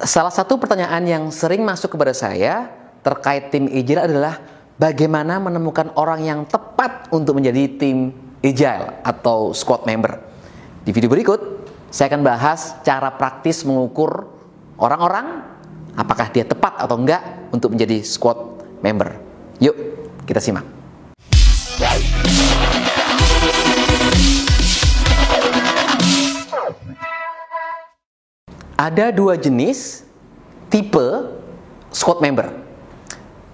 Salah satu pertanyaan yang sering masuk kepada saya terkait tim Agile adalah bagaimana menemukan orang yang tepat untuk menjadi tim Agile atau squad member. Di video berikut, saya akan bahas cara praktis mengukur orang-orang apakah dia tepat atau enggak untuk menjadi squad member. Yuk, kita simak. Ada dua jenis tipe squad member,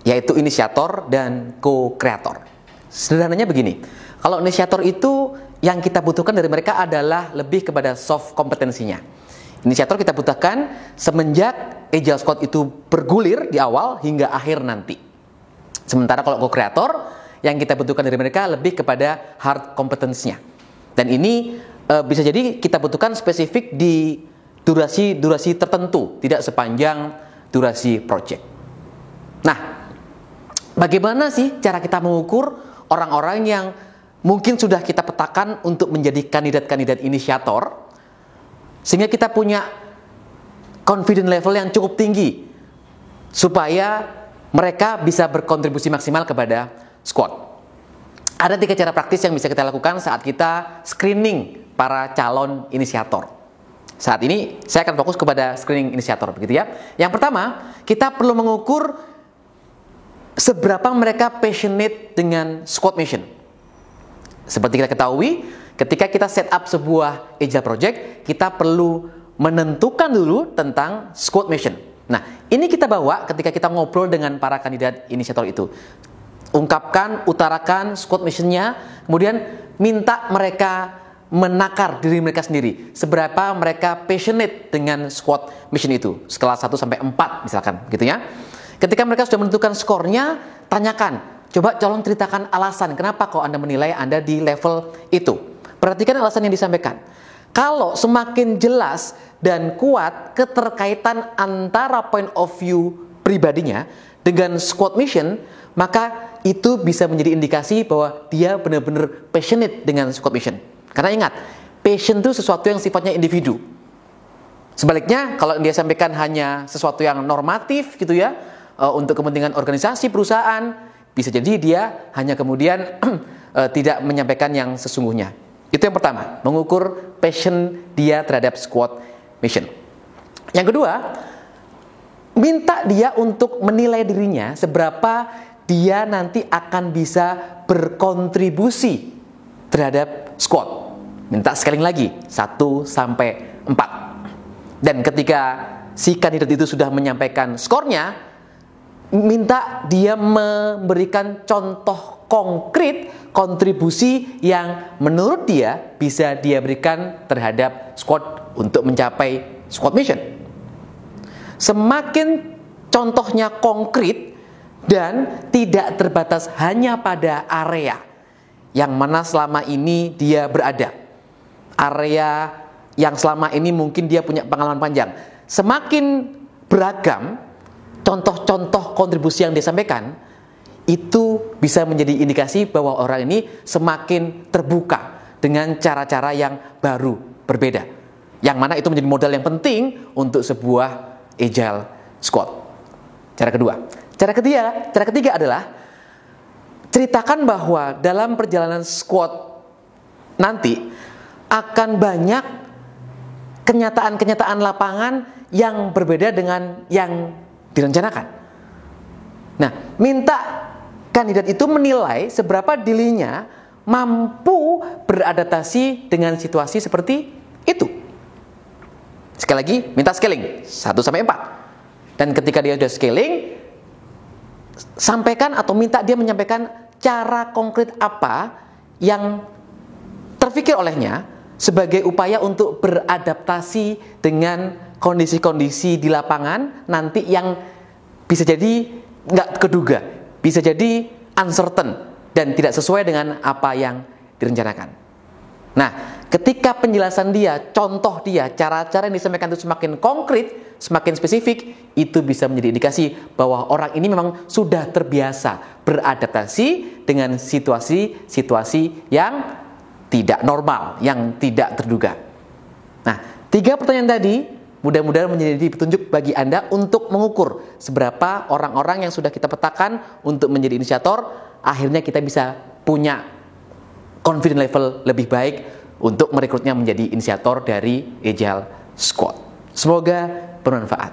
yaitu inisiator dan co-kreator. Sederhananya begini, kalau inisiator itu yang kita butuhkan dari mereka adalah lebih kepada soft kompetensinya. Inisiator kita butuhkan semenjak Agile Squad itu bergulir di awal hingga akhir nanti. Sementara kalau co-kreator, yang kita butuhkan dari mereka lebih kepada hard kompetensinya. Dan ini bisa jadi kita butuhkan spesifik di durasi tertentu, tidak sepanjang durasi project. Nah, bagaimana sih cara kita mengukur orang-orang yang mungkin sudah kita petakan untuk menjadi kandidat-kandidat inisiator, sehingga kita punya confidence level yang cukup tinggi supaya mereka bisa berkontribusi maksimal kepada squad. Ada 3 cara praktis yang bisa kita lakukan saat kita screening para calon inisiator. Saat ini saya akan fokus kepada screening inisiator, begitu ya. Yang pertama, kita perlu mengukur seberapa mereka passionate dengan squad mission. Seperti kita ketahui, ketika kita set up sebuah Agile project, kita perlu menentukan dulu tentang squad mission. Nah, ini kita bawa ketika kita ngobrol dengan para kandidat inisiator itu. Ungkapkan, utarakan squad mission-nya, kemudian minta mereka menakar diri mereka sendiri, seberapa mereka passionate dengan squad mission itu, skala 1 sampai 4 misalkan, gitu ya. Ketika mereka sudah menentukan skornya, tanyakan, coba tolong ceritakan alasan kenapa kok Anda menilai Anda di level itu. Perhatikan alasan yang disampaikan. Kalau semakin jelas dan kuat keterkaitan antara point of view pribadinya dengan squad mission, maka itu bisa menjadi indikasi bahwa dia benar-benar passionate dengan squad mission. Karena ingat, passion itu sesuatu yang sifatnya individu. Sebaliknya, kalau dia sampaikan hanya sesuatu yang normatif gitu ya, untuk kepentingan organisasi, perusahaan, bisa jadi dia hanya kemudian tidak menyampaikan yang sesungguhnya. Itu yang pertama, mengukur passion dia terhadap squad mission. Yang kedua, minta dia untuk menilai dirinya seberapa dia nanti akan bisa berkontribusi terhadap squad. Minta scaling lagi 1 sampai 4. Dan ketika si kandidat itu sudah menyampaikan skornya, minta dia memberikan contoh konkret kontribusi yang menurut dia bisa dia berikan terhadap squad untuk mencapai squad mission. Semakin contohnya konkret dan tidak terbatas hanya pada area yang mana selama ini dia berada, area yang selama ini mungkin dia punya pengalaman panjang, semakin beragam contoh-contoh kontribusi yang disampaikan, itu bisa menjadi indikasi bahwa orang ini semakin terbuka dengan cara-cara yang baru, berbeda, yang mana itu menjadi modal yang penting untuk sebuah Agile Squad. Cara kedua. Cara ketiga adalah ceritakan bahwa dalam perjalanan squad nanti akan banyak kenyataan-kenyataan lapangan yang berbeda dengan yang direncanakan. Nah, minta kandidat itu menilai seberapa dirinya mampu beradaptasi dengan situasi seperti itu. Sekali lagi, minta scaling 1 sampai 4. Dan ketika dia sudah scaling, sampaikan atau minta dia menyampaikan cara konkret apa yang terfikir olehnya sebagai upaya untuk beradaptasi dengan kondisi-kondisi di lapangan nanti yang bisa jadi nggak keduga, bisa jadi uncertain dan tidak sesuai dengan apa yang direncanakan. Nah, ketika penjelasan dia, contoh dia, cara-cara yang disampaikan itu semakin konkret, semakin spesifik, itu bisa menjadi indikasi bahwa orang ini memang sudah terbiasa beradaptasi dengan situasi-situasi yang tidak normal, yang tidak terduga. Nah, 3 pertanyaan tadi mudah-mudahan menjadi petunjuk bagi Anda untuk mengukur seberapa orang-orang yang sudah kita petakan untuk menjadi inisiator, akhirnya kita bisa punya confidence level lebih baik untuk merekrutnya menjadi inisiator dari Agile Squad. Semoga bermanfaat.